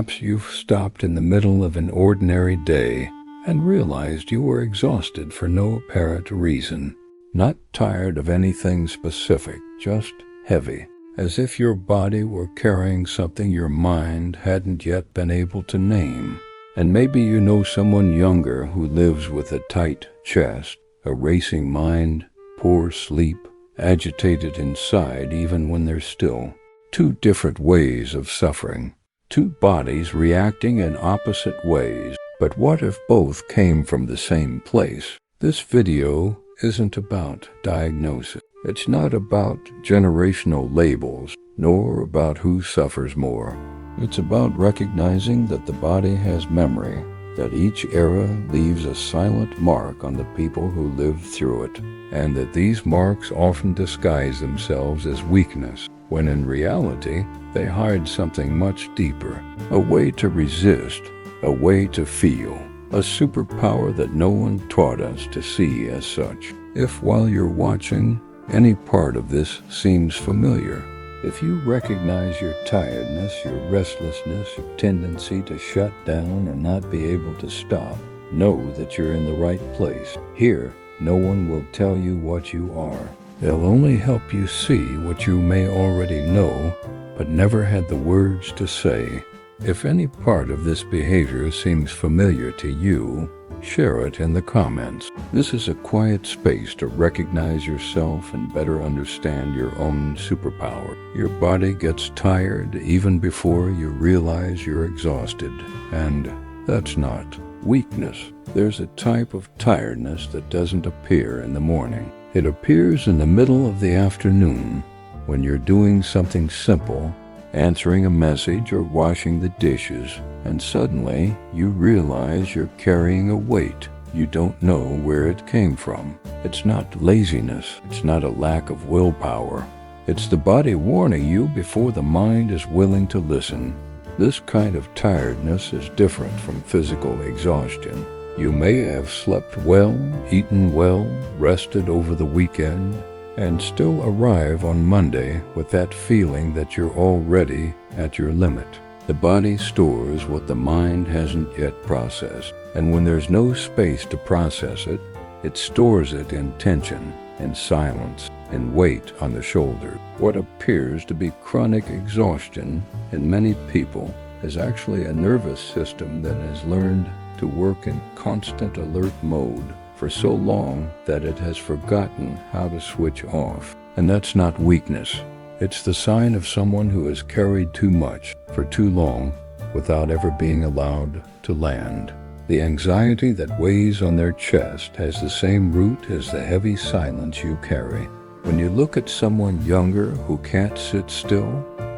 Perhaps you've stopped in the middle of an ordinary day and realized you were exhausted for no apparent reason. Not tired of anything specific, just heavy, as if your body were carrying something your mind hadn't yet been able to name. And maybe you know someone younger who lives with a tight chest, a racing mind, poor sleep, agitated inside even when they're still. Two different ways of suffering. Two bodies reacting in opposite ways. But what if both came from the same place? This video isn't about diagnosis. It's not about generational labels, nor about who suffers more. It's about recognizing that the body has memory, that each era leaves a silent mark on the people who lived through it, and that these marks often disguise themselves as weakness, when in reality, they hide something much deeper, a way to resist, a way to feel, a superpower that no one taught us to see as such. If while you're watching, any part of this seems familiar, if you recognize your tiredness, your restlessness, your tendency to shut down and not be able to stop, know that you're in the right place. Here, no one will tell you what you are. They'll only help you see what you may already know, but never had the words to say. If any part of this behavior seems familiar to you, share it in the comments. This is a quiet space to recognize yourself and better understand your own superpower. Your body gets tired even before you realize you're exhausted, and that's not weakness. There's a type of tiredness that doesn't appear in the morning. It appears in the middle of the afternoon when you're doing something simple, answering a message or washing the dishes, and suddenly you realize you're carrying a weight. You don't know where it came from. It's not laziness. It's not a lack of willpower. It's the body warning you before the mind is willing to listen. This kind of tiredness is different from physical exhaustion. You may have slept well, eaten well, rested over the weekend, and still arrive on Monday with that feeling that you're already at your limit. The body stores what the mind hasn't yet processed, and when there's no space to process it, it stores it in tension, in silence, in weight on the shoulder. What appears to be chronic exhaustion in many people is actually a nervous system that has learned to work in constant alert mode for so long that it has forgotten how to switch off. And that's not weakness. It's the sign of someone who has carried too much for too long without ever being allowed to land. The anxiety that weighs on their chest has the same root as the heavy silence you carry. When you look at someone younger who can't sit still,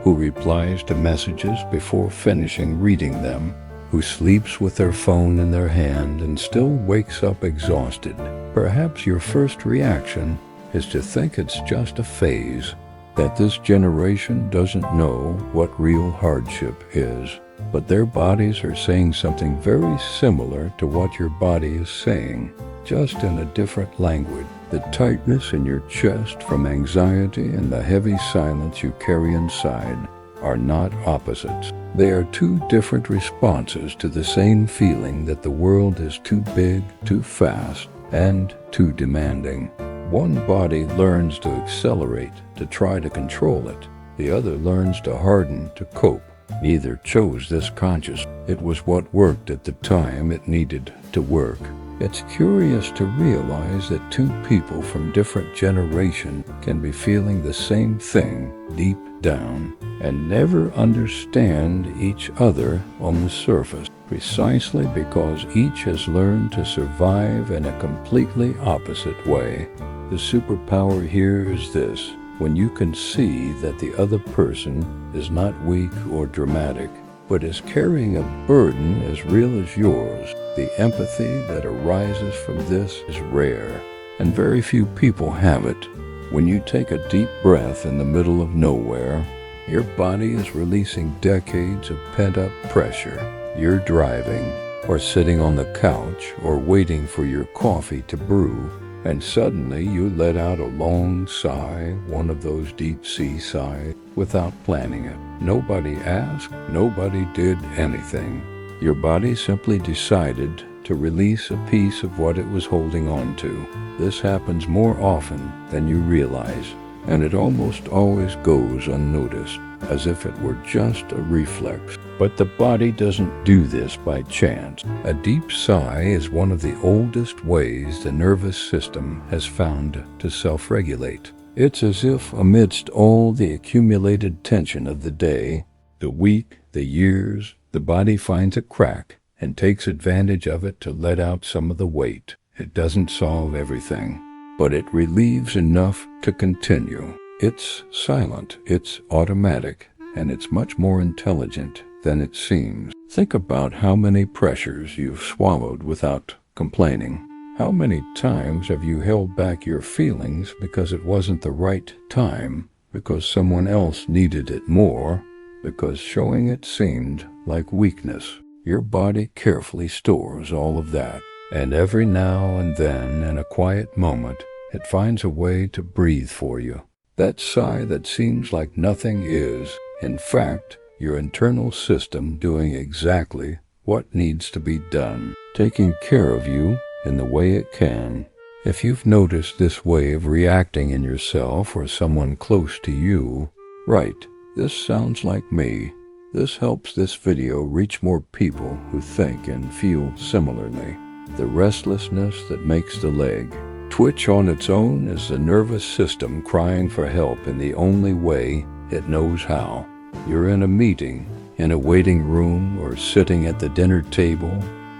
who replies to messages before finishing reading them, who sleeps with their phone in their hand and still wakes up exhausted, perhaps your first reaction is to think it's just a phase, that this generation doesn't know what real hardship is. But their bodies are saying something very similar to what your body is saying, just in a different language. The tightness in your chest from anxiety and the heavy silence you carry inside are not opposites. They are two different responses to the same feeling that the world is too big, too fast, and too demanding. One body learns to accelerate, to try to control it. The other learns to harden, to cope. Neither chose this conscious. It was what worked at the time it needed to work. It's curious to realize that two people from different generations can be feeling the same thing deep down and never understand each other on the surface, precisely because each has learned to survive in a completely opposite way. The superpower here is this: when you can see that the other person is not weak or dramatic, but is carrying a burden as real as yours, the empathy that arises from this is rare, and very few people have it. When you take a deep breath in the middle of nowhere, your body is releasing decades of pent-up pressure. You're driving, or sitting on the couch, or waiting for your coffee to brew, and suddenly you let out a long sigh, one of those deep sea sighs, without planning it. Nobody asked, nobody did anything. Your body simply decided to release a piece of what it was holding on to. This happens more often than you realize, and it almost always goes unnoticed, as if it were just a reflex. But the body doesn't do this by chance. A deep sigh is one of the oldest ways the nervous system has found to self-regulate. It's as if amidst all the accumulated tension of the day, the week, the years, the body finds a crack and takes advantage of it to let out some of the weight. It doesn't solve everything, but it relieves enough to continue. It's silent, it's automatic, and it's much more intelligent than it seems. Think about how many pressures you've swallowed without complaining. How many times have you held back your feelings because it wasn't the right time, because someone else needed it more, because showing it seemed like weakness? Your body carefully stores all of that, and every now and then, in a quiet moment, it finds a way to breathe for you. That sigh that seems like nothing is, in fact, your internal system doing exactly what needs to be done, taking care of you in the way it can. If you've noticed this way of reacting in yourself or someone close to you, right, this sounds like me. This helps this video reach more people who think and feel similarly. The restlessness that makes the leg twitch on its own is the nervous system crying for help in the only way it knows how. You're in a meeting, in a waiting room, or sitting at the dinner table,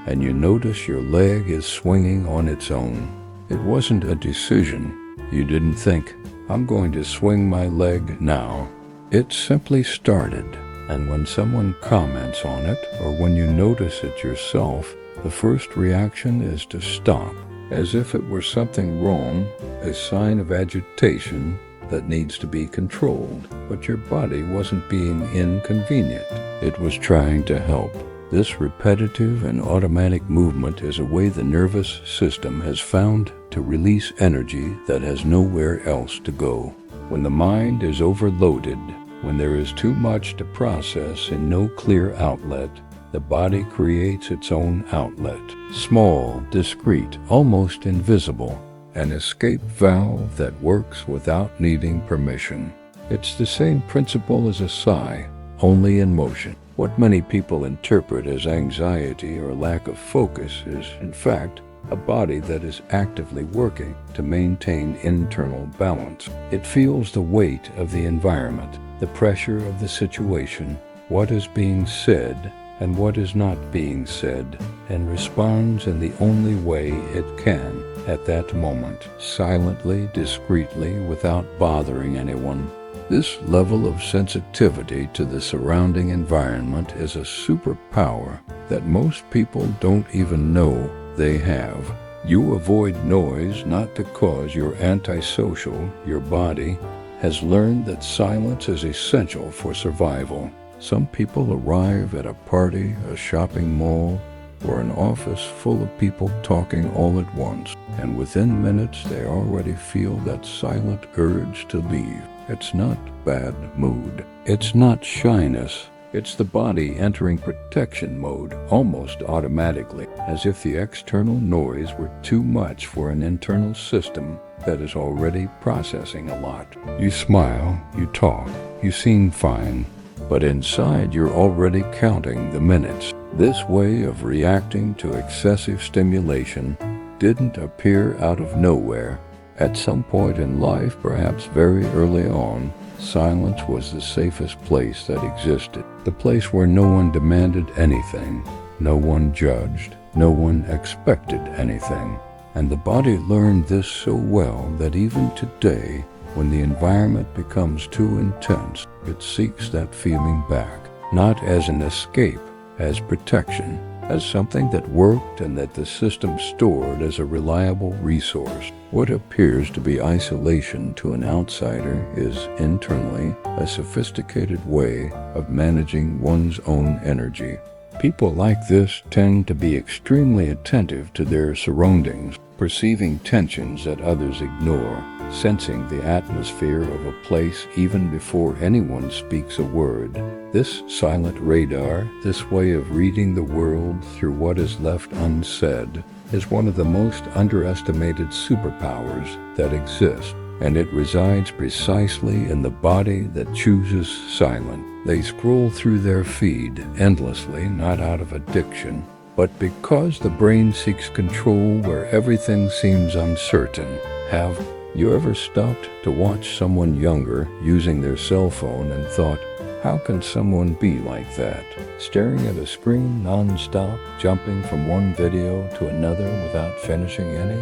and you notice your leg is swinging on its own. It wasn't a decision. You didn't think, I'm going to swing my leg now. It simply started, and when someone comments on it, or when you notice it yourself, the first reaction is to stop, as if it were something wrong, a sign of agitation that needs to be controlled. But your body wasn't being inconvenient. It was trying to help. This repetitive and automatic movement is a way the nervous system has found to release energy that has nowhere else to go. When the mind is overloaded, when there is too much to process and no clear outlet, the body creates its own outlet. Small, discreet, almost invisible. An escape valve that works without needing permission. It's the same principle as a sigh, only in motion. What many people interpret as anxiety or lack of focus is, in fact, a body that is actively working to maintain internal balance. It feels the weight of the environment, the pressure of the situation, what is being said and what is not being said, and responds in the only way it can at that moment, silently, discreetly, without bothering anyone. This level of sensitivity to the surrounding environment is a superpower that most people don't even know they have. You avoid noise not because you're antisocial. Your body has learned that silence is essential for survival. Some people arrive at a party, a shopping mall, or an office full of people talking all at once, and within minutes they already feel that silent urge to leave. It's not bad mood. It's not shyness. It's the body entering protection mode almost automatically, as if the external noise were too much for an internal system that is already processing a lot. You smile, you talk, you seem fine, but inside you're already counting the minutes. This way of reacting to excessive stimulation didn't appear out of nowhere. At some point in life, perhaps very early on, silence was the safest place that existed. The place where no one demanded anything, no one judged, no one expected anything. And the body learned this so well that even today, when the environment becomes too intense, it seeks that feeling back, not as an escape, as protection, as something that worked and that the system stored as a reliable resource. What appears to be isolation to an outsider is internally a sophisticated way of managing one's own energy. People like this tend to be extremely attentive to their surroundings. perceiving tensions that others ignore, sensing the atmosphere of a place even before anyone speaks a word. This silent radar, this way of reading the world through what is left unsaid, is one of the most underestimated superpowers that exist, and it resides precisely in the body that chooses silence. They scroll through their feed endlessly, not out of addiction, but because the brain seeks control where everything seems uncertain. Have you ever stopped to watch someone younger using their cell phone and thought, how can someone be like that? Staring at a screen non-stop, jumping from one video to another without finishing any?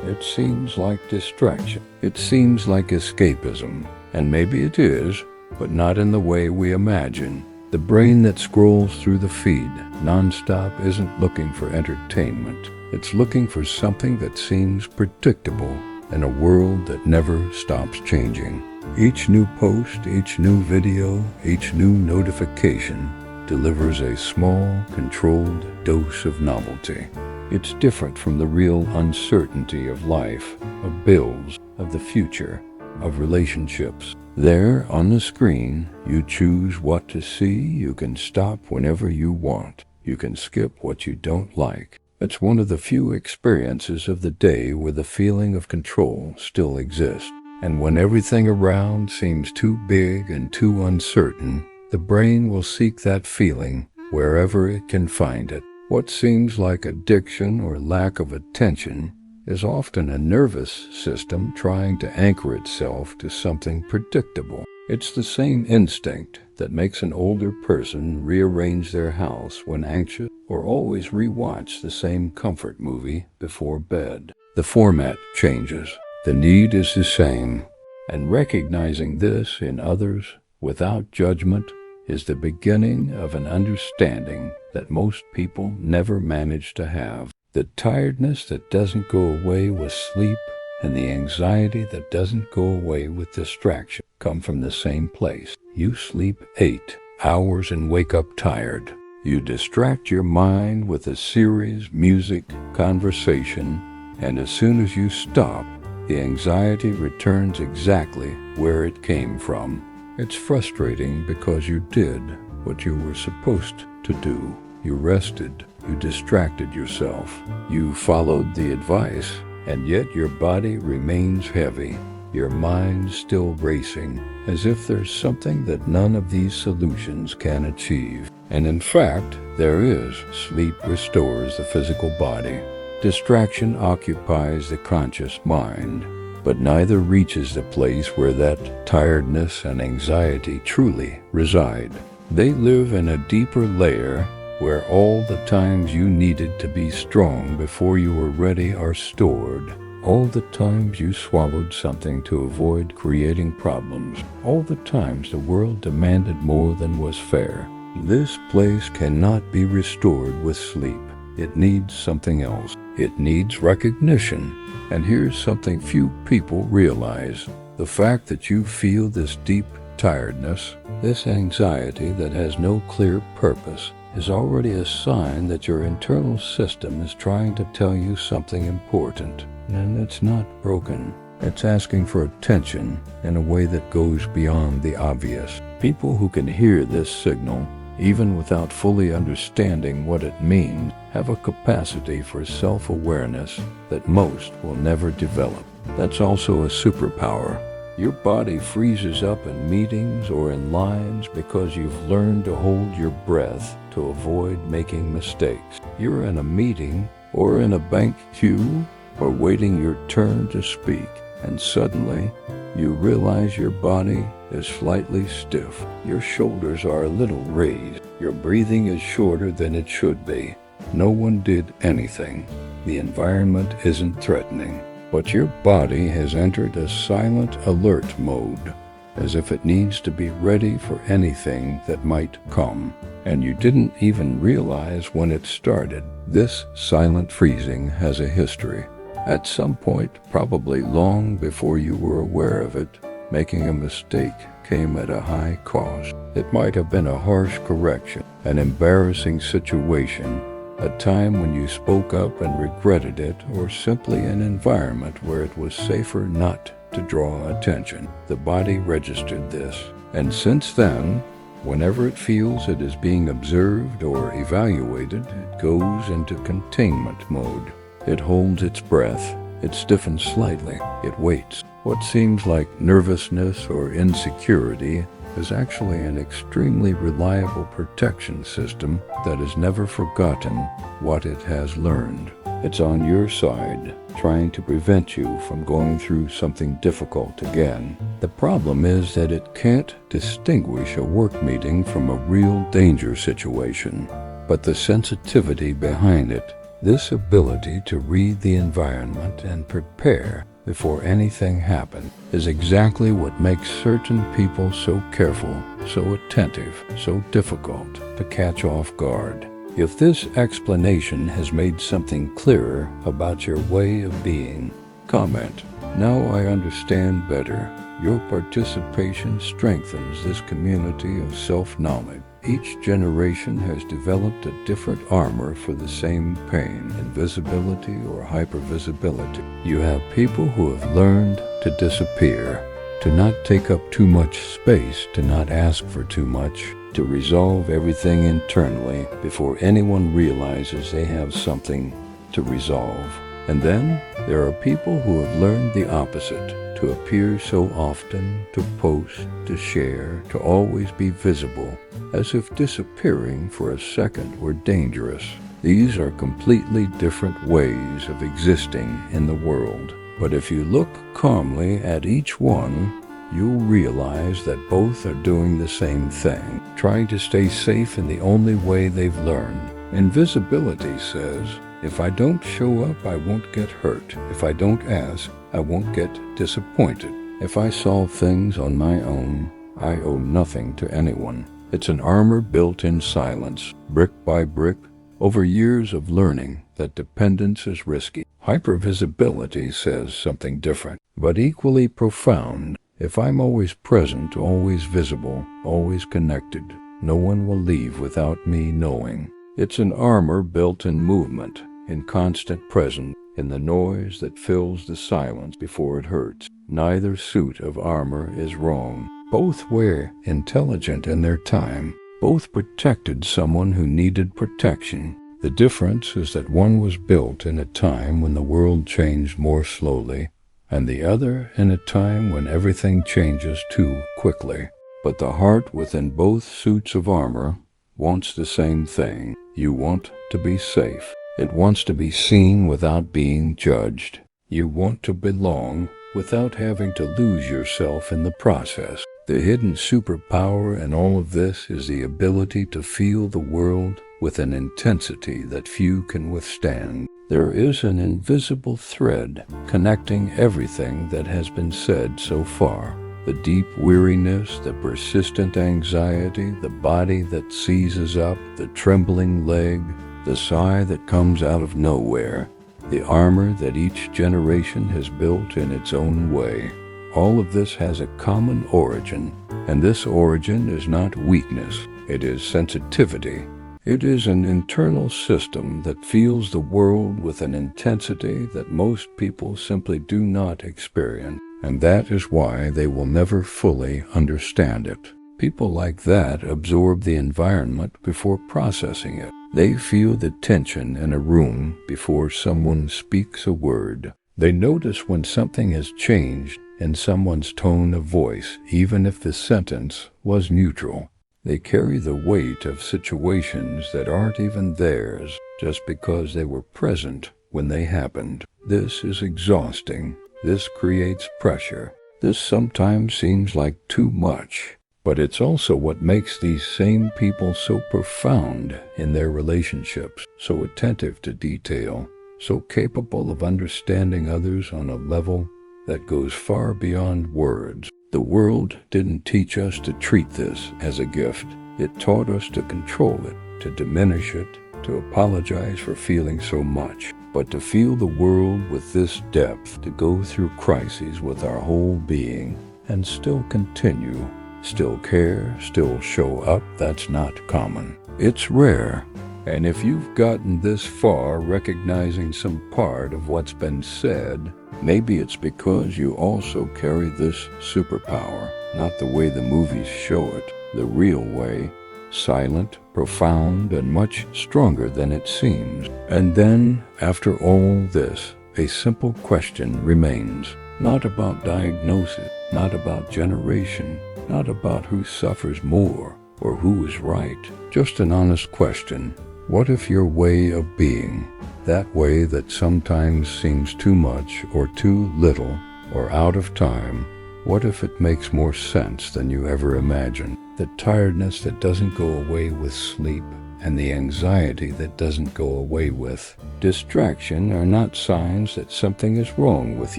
It seems like distraction. It seems like escapism. And maybe it is, but not in the way we imagine. The brain that scrolls through the feed non-stop isn't looking for entertainment. It's looking for something that seems predictable in a world that never stops changing. Each new post, each new video, each new notification delivers a small, controlled dose of novelty. It's different from the real uncertainty of life, of bills, of the future, of relationships. There, on the screen, you choose what to see. You can stop whenever you want. You can skip what you don't like. It's one of the few experiences of the day where the feeling of control still exists. And when everything around seems too big and too uncertain, the brain will seek that feeling wherever it can find it. What seems like addiction or lack of attention is often a nervous system trying to anchor itself to something predictable. It's the same instinct that makes an older person rearrange their house when anxious, or always rewatch the same comfort movie before bed. The format changes. The need is the same. And recognizing this in others without judgment is the beginning of an understanding that most people never manage to have. The tiredness that doesn't go away with sleep and the anxiety that doesn't go away with distraction come from the same place. You sleep 8 hours and wake up tired. You distract your mind with a series, music, conversation, and as soon as you stop, the anxiety returns exactly where it came from. It's frustrating because you did what you were supposed to do. You rested, you distracted yourself, you followed the advice, and yet your body remains heavy, your mind still racing, as if there's something that none of these solutions can achieve. And in fact, there is. Sleep restores the physical body. Distraction occupies the conscious mind, but neither reaches the place where that tiredness and anxiety truly reside. They live in a deeper layer where all the times you needed to be strong before you were ready are stored. All the times you swallowed something to avoid creating problems. All the times the world demanded more than was fair. This place cannot be restored with sleep. It needs something else. It needs recognition. And here's something few people realize. The fact that you feel this deep tiredness, this anxiety that has no clear purpose, is already a sign that your internal system is trying to tell you something important. And it's not broken. It's asking for attention in a way that goes beyond the obvious. People who can hear this signal, even without fully understanding what it means, have a capacity for self-awareness that most will never develop. That's also a superpower. Your body freezes up in meetings or in lines because you've learned to hold your breath to avoid making mistakes. You're in a meeting or in a bank queue or waiting your turn to speak, and suddenly you realize your body is slightly stiff. Your shoulders are a little raised. Your breathing is shorter than it should be. No one did anything. The environment isn't threatening, but your body has entered a silent alert mode, as if it needs to be ready for anything that might come. And you didn't even realize when it started. This silent freezing has a history. At some point, probably long before you were aware of it, making a mistake came at a high cost. It might have been a harsh correction, an embarrassing situation, a time when you spoke up and regretted it, or simply an environment where it was safer not to draw attention. The body registered this, and since then, whenever it feels it is being observed or evaluated, it goes into containment mode. It holds its breath, it stiffens slightly, it waits. What seems like nervousness or insecurity is actually an extremely reliable protection system that has never forgotten what it has learned. It's on your side, trying to prevent you from going through something difficult again. The problem is that it can't distinguish a work meeting from a real danger situation, but the sensitivity behind it, this ability to read the environment and prepare before anything happens, is exactly what makes certain people so careful, so attentive, so difficult to catch off guard. If this explanation has made something clearer about your way of being, comment, "Now I understand better." Your participation strengthens this community of self-knowledge. Each generation has developed a different armor for the same pain, invisibility or hypervisibility. You have people who have learned to disappear, to not take up too much space, to not ask for too much, to resolve everything internally before anyone realizes they have something to resolve. And then there are people who have learned the opposite, to appear so often, to post, to share, to always be visible, as if disappearing for a second were dangerous. These are completely different ways of existing in the world. But if you look calmly at each one, you'll realize that both are doing the same thing, trying to stay safe in the only way they've learned. Invisibility says, if I don't show up, I won't get hurt. If I don't ask, I won't get disappointed. If I solve things on my own, I owe nothing to anyone. It's an armor built in silence, brick by brick, over years of learning that dependence is risky. Hypervisibility says something different, but equally profound. If I'm always present, always visible, always connected, no one will leave without me knowing. It's an armor built in movement, in constant presence, in the noise that fills the silence before it hurts. Neither suit of armor is wrong. Both were intelligent in their time. Both protected someone who needed protection. The difference is that one was built in a time when the world changed more slowly, and the other in a time when everything changes too quickly. But the heart within both suits of armor wants the same thing. You want to be safe. It wants to be seen without being judged. You want to belong without having to lose yourself in the process. The hidden superpower in all of this is the ability to feel the world with an intensity that few can withstand. There is an invisible thread connecting everything that has been said so far. The deep weariness, the persistent anxiety, the body that seizes up, the trembling leg, the sigh that comes out of nowhere, the armor that each generation has built in its own way. All of this has a common origin, and this origin is not weakness, it is sensitivity. It is an internal system that feels the world with an intensity that most people simply do not experience, and that is why they will never fully understand it. People like that absorb the environment before processing it. They feel the tension in a room before someone speaks a word. They notice when something has changed in someone's tone of voice, even if the sentence was neutral. They carry the weight of situations that aren't even theirs just because they were present when they happened. This is exhausting. This creates pressure. This sometimes seems like too much. But it's also what makes these same people so profound in their relationships, so attentive to detail, so capable of understanding others on a level that goes far beyond words. The world didn't teach us to treat this as a gift. It taught us to control it, to diminish it, to apologize for feeling so much. But to feel the world with this depth, to go through crises with our whole being, and still continue, still care, still show up, that's not common. It's rare, And if you've gotten this far recognizing some part of what's been said, maybe it's because you also carry this superpower, not the way the movies show it, the real way, silent, profound, and much stronger than it seems. And then, after all this, a simple question remains, not about diagnosis, not about generation, not about who suffers more or who is right, just an honest question. What if your way of being, that way that sometimes seems too much or too little or out of time, what if it makes more sense than you ever imagined? The tiredness that doesn't go away with sleep and the anxiety that doesn't go away with distraction are not signs that something is wrong with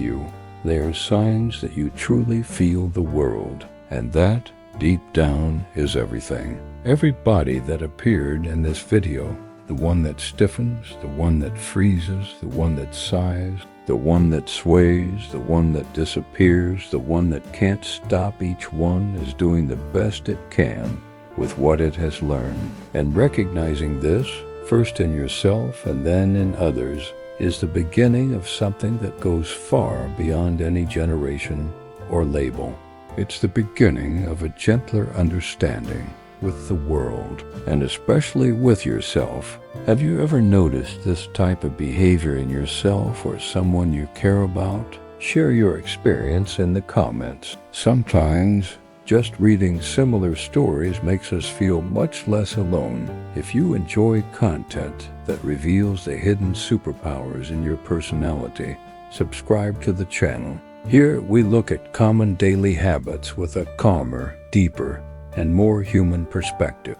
you. They are signs that you truly feel the world, and that, deep down, is everything. Every body that appeared in this video, the one that stiffens, the one that freezes, the one that sighs, the one that sways, the one that disappears, the one that can't stop, each one is doing the best it can with what it has learned. And recognizing this, first in yourself and then in others, is the beginning of something that goes far beyond any generation or label. It's the beginning of a gentler understanding with the world, and especially with yourself. Have you ever noticed this type of behavior in yourself or someone you care about? Share your experience in the comments. Sometimes, just reading similar stories makes us feel much less alone. If you enjoy content that reveals the hidden superpowers in your personality, subscribe to the channel. Here we look at common daily habits with a calmer, deeper, and more human perspective.